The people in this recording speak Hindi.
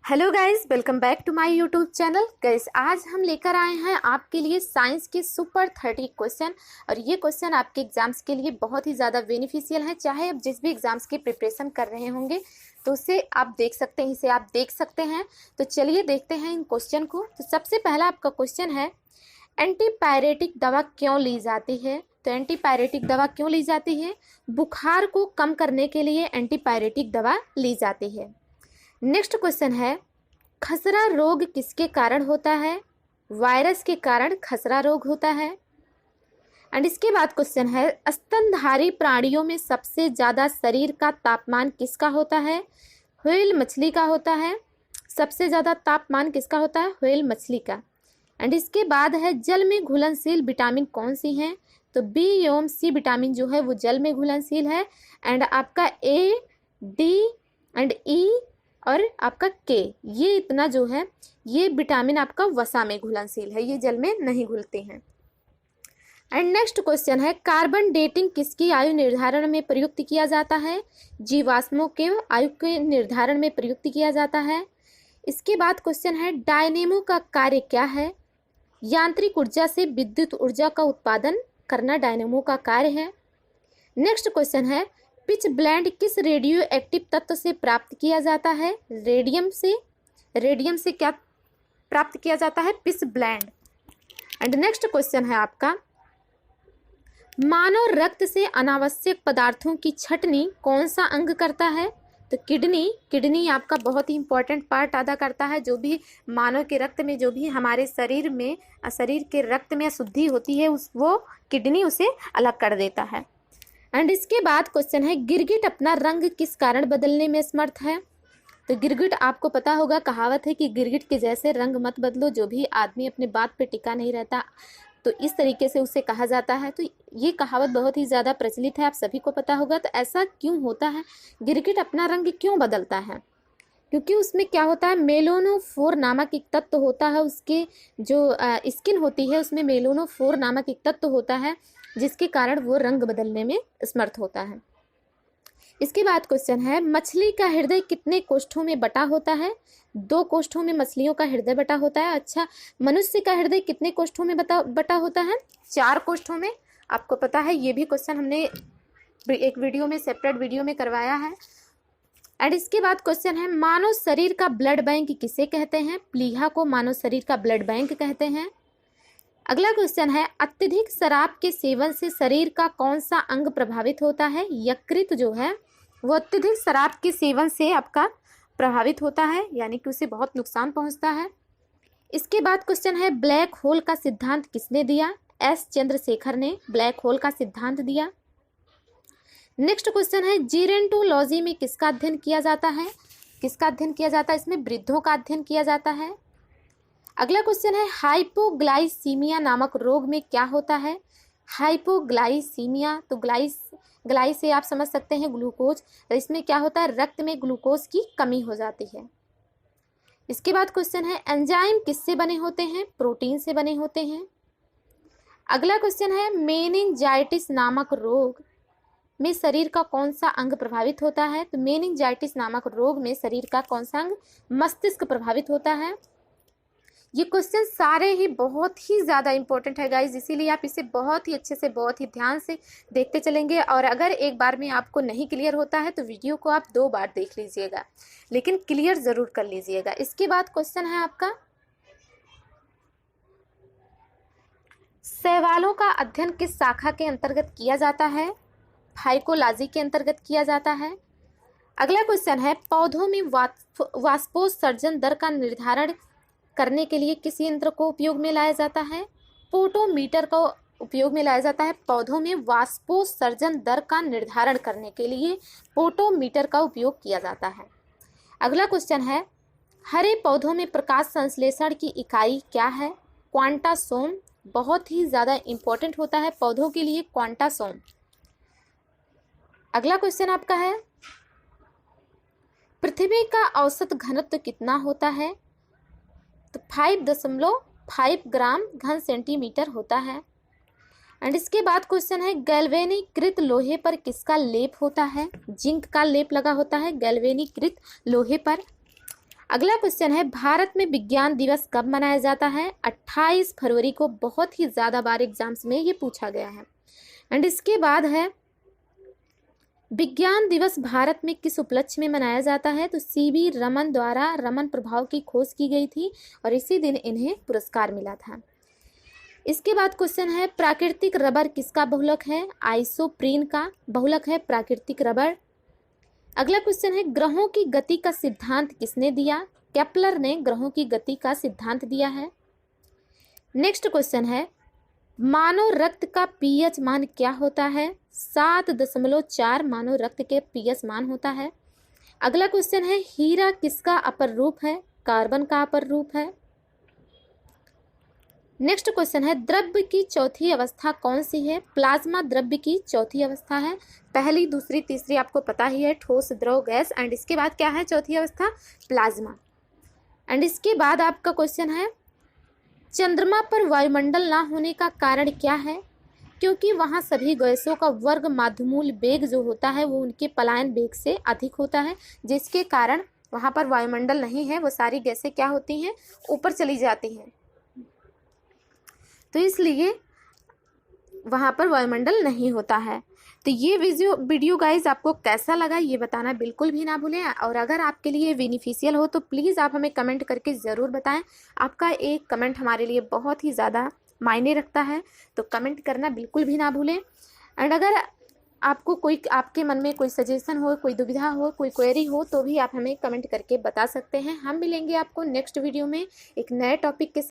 Hello guys, welcome back to my YouTube channel. Guys, आज हम लेकर आए हैं आपके लिए साइंस के सुपर 30 क्वेश्चन। और ये क्वेश्चन आपके एग्जाम्स के लिए बहुत ही ज़्यादा बेनिफिशियल है। चाहे आप जिस भी एग्जाम्स की प्रिपरेशन कर रहे होंगे तो उसे आप देख सकते हैं, इसे आप देख सकते हैं। तो चलिए देखते हैं इन क्वेश्चन को। तो सबसे पहला आपका क्वेश्चन है, एंटीपायरेटिक दवा क्यों ली जाती है? तो एंटीपायरेटिक दवा क्यों ली जाती है? बुखार को कम करने के लिए एंटीपायरेटिक दवा ली जाती है। नेक्स्ट क्वेश्चन है, खसरा रोग किसके कारण होता है? वायरस के कारण खसरा रोग होता है। एंड इसके बाद क्वेश्चन है, स्तनधारी प्राणियों में सबसे ज़्यादा शरीर का तापमान किसका होता है? व्हेल मछली का होता है। सबसे ज़्यादा तापमान किसका होता है? व्हेल मछली का। एंड इसके बाद है, जल में घुलनशील विटामिन कौन सी हैं? तो बी एवं सी विटामिन जो है वो जल में घुलनशील है। एंड आपका ए, डी एंड ई और आपका के, ये इतना जो है ये विटामिन आपका वसा में घुलनशील है, ये जल में नहीं घुलते हैं। एंड नेक्स्ट क्वेश्चन है, कार्बन डेटिंग किसकी आयु निर्धारण में प्रयुक्त किया जाता है? जीवाश्मों के आयु के निर्धारण में प्रयुक्त किया जाता है। इसके बाद क्वेश्चन है, डायनेमो का कार्य क्या है? यांत्रिक ऊर्जा से विद्युत ऊर्जा का उत्पादन करना डायनेमो का कार्य है। नेक्स्ट क्वेश्चन है, पिच ब्लेंड किस रेडियो एक्टिव तत्व से प्राप्त किया जाता है? रेडियम से। रेडियम से क्या प्राप्त किया जाता है? Pitch blend. And next question है आपका, मानव रक्त से अनावश्यक पदार्थों की छंटनी कौन सा अंग करता है? तो किडनी। किडनी आपका बहुत ही इंपॉर्टेंट पार्ट अदा करता है। जो भी मानव के रक्त में, जो भी हमारे शरीर के रक्त में अशुद्धि होती है वो किडनी उसे अलग कर देता है। एंड इसके बाद क्वेश्चन है, गिरगिट अपना रंग किस कारण बदलने में समर्थ है? तो गिरगिट, आपको पता होगा, कहावत है कि गिरगिट के जैसे रंग मत बदलो। जो भी आदमी अपने बात पे टिका नहीं रहता तो इस तरीके से उसे कहा जाता है। तो ये कहावत बहुत ही ज़्यादा प्रचलित है, आप सभी को पता होगा। तो ऐसा क्यों होता है? गिरगिट अपना रंग क्यों बदलता है? क्योंकि उसमें क्या होता है, मेलोनोफोर नामक एक तत्व होता है। उसके जो स्किन होती है उसमें मेलोनोफोर नामक एक तत्व होता है, जिसके कारण वो रंग बदलने में समर्थ होता है। इसके बाद क्वेश्चन है, मछली का हृदय कितने कोष्ठों में बटा होता है? 2 कोष्ठों में मछलियों का हृदय बटा होता है। अच्छा, मनुष्य का हृदय कितने कोष्ठों में बटा होता है? 4 कोष्ठों में। आपको पता है, ये भी क्वेश्चन हमने एक वीडियो में, सेपरेट वीडियो में करवाया है। एंड इसके बाद क्वेश्चन है, मानव शरीर का ब्लड बैंक किसे कहते हैं? प्लीहा को मानव शरीर का ब्लड बैंक कहते हैं। अगला क्वेश्चन है, अत्यधिक शराब के सेवन से शरीर का कौन सा अंग प्रभावित होता है? यकृत जो है वो अत्यधिक शराब के सेवन से आपका प्रभावित होता है, यानी कि उसे बहुत नुकसान पहुंचता है। इसके बाद क्वेश्चन है, ब्लैक होल का सिद्धांत किसने दिया? एस चंद्रशेखर ने ब्लैक होल का सिद्धांत दिया। नेक्स्ट क्वेश्चन है, जीरेंटोलॉजी में किसका अध्ययन किया जाता है? किसका अध्ययन किया जाता है? इसमें वृद्धों का अध्ययन किया जाता है। अगला क्वेश्चन है, हाइपोग्लाइसीमिया नामक रोग में क्या होता है? हाइपोग्लाइसीमिया, तो ग्लाई से आप समझ सकते हैं ग्लूकोज। तो इसमें क्या होता है, रक्त में ग्लूकोज की कमी हो जाती है। इसके बाद क्वेश्चन है, एंजाइम किससे बने होते हैं? प्रोटीन से बने होते हैं। अगला क्वेश्चन है, मेनिंजाइटिस नामक रोग में शरीर का कौन सा अंग प्रभावित होता है? तो मेनिंजाइटिस नामक रोग में शरीर का कौन सा अंग? मस्तिष्क प्रभावित होता है। ये क्वेश्चन सारे ही बहुत ही ज़्यादा इंपॉर्टेंट है गाइज, इसीलिए आप इसे बहुत ही अच्छे से, बहुत ही ध्यान से देखते चलेंगे। और अगर एक बार में आपको नहीं क्लियर होता है तो वीडियो को आप 2 बार देख लीजिएगा, लेकिन क्लियर ज़रूर कर लीजिएगा। इसके बाद क्वेश्चन है आपका, शैवालों का अध्ययन किस शाखा के अंतर्गत किया जाता है? फाइकोलॉजी के अंतर्गत किया जाता है। अगला क्वेश्चन है, पौधों में वाष्पोत्सर्जन दर का निर्धारण करने के लिए किस यंत्र को उपयोग में लाया जाता है? पोटोमीटर का उपयोग में लाया जाता है। पौधों में वाष्पोत्सर्जन दर का निर्धारण करने के लिए पोटोमीटर का उपयोग किया जाता है। अगला क्वेश्चन है, हरे पौधों में प्रकाश संश्लेषण की इकाई क्या है? क्वांटासोम। बहुत ही ज़्यादा इंपॉर्टेंट होता है पौधों के लिए क्वांटासोम। अगला क्वेश्चन आपका है, पृथ्वी का औसत घनत्व कितना होता है? तो 5.5 ग्राम घन सेंटीमीटर होता है। एंड इसके बाद क्वेश्चन है, गैल्वेनीकृत लोहे पर किसका लेप होता है? जिंक का लेप लगा होता है गैल्वेनीकृत लोहे पर। अगला क्वेश्चन है, भारत में विज्ञान दिवस कब मनाया जाता है? 28 फरवरी को। बहुत ही ज़्यादा बार एग्जाम्स में ये पूछा गया है। एंड इसके बाद है, विज्ञान दिवस भारत में किस उपलक्ष्य में मनाया जाता है? तो सीवी रमन द्वारा रमन प्रभाव की खोज की गई थी और इसी दिन इन्हें पुरस्कार मिला था। इसके बाद क्वेश्चन है, प्राकृतिक रबर किसका बहुलक है? आइसोप्रीन का बहुलक है प्राकृतिक रबर। अगला क्वेश्चन है, ग्रहों की गति का सिद्धांत किसने दिया? केपलर ने ग्रहों की गति का सिद्धांत दिया है। नेक्स्ट क्वेश्चन है, मानव रक्त का पीएच मान क्या होता है? 7.4 मानव रक्त के पीएच मान होता है। अगला क्वेश्चन है, हीरा किसका अपर रूप है? कार्बन का अपर रूप है। नेक्स्ट क्वेश्चन है, द्रव्य की चौथी अवस्था कौन सी है? प्लाज्मा द्रव्य की चौथी अवस्था है। पहली, दूसरी, तीसरी आपको पता ही है, ठोस, द्रव, गैस। एंड इसके बाद क्या है चौथी अवस्था? प्लाज्मा। एंड इसके बाद आपका क्वेश्चन है, चंद्रमा पर वायुमंडल ना होने का कारण क्या है? क्योंकि वहाँ सभी गैसों का वर्ग माध्यमूल वेग जो होता है वो उनके पलायन वेग से अधिक होता है, जिसके कारण वहाँ पर वायुमंडल नहीं है। वो सारी गैसें क्या होती हैं? ऊपर चली जाती हैं, तो इसलिए वहाँ पर वायुमंडल नहीं होता है। तो ये वीडियो गाइज आपको कैसा लगा ये बताना बिल्कुल भी ना भूलें। और अगर आपके लिए बेनिफिशियल हो तो प्लीज़ आप हमें कमेंट करके ज़रूर बताएं। आपका एक कमेंट हमारे लिए बहुत ही ज़्यादा मायने रखता है, तो कमेंट करना बिल्कुल भी ना भूलें। एंड अगर आपको कोई, आपके मन में कोई सजेशन हो, कोई दुविधा हो, कोई क्वेरी हो, तो भी आप हमें कमेंट करके बता सकते हैं। हम मिलेंगे आपको नेक्स्ट वीडियो में एक नए टॉपिक के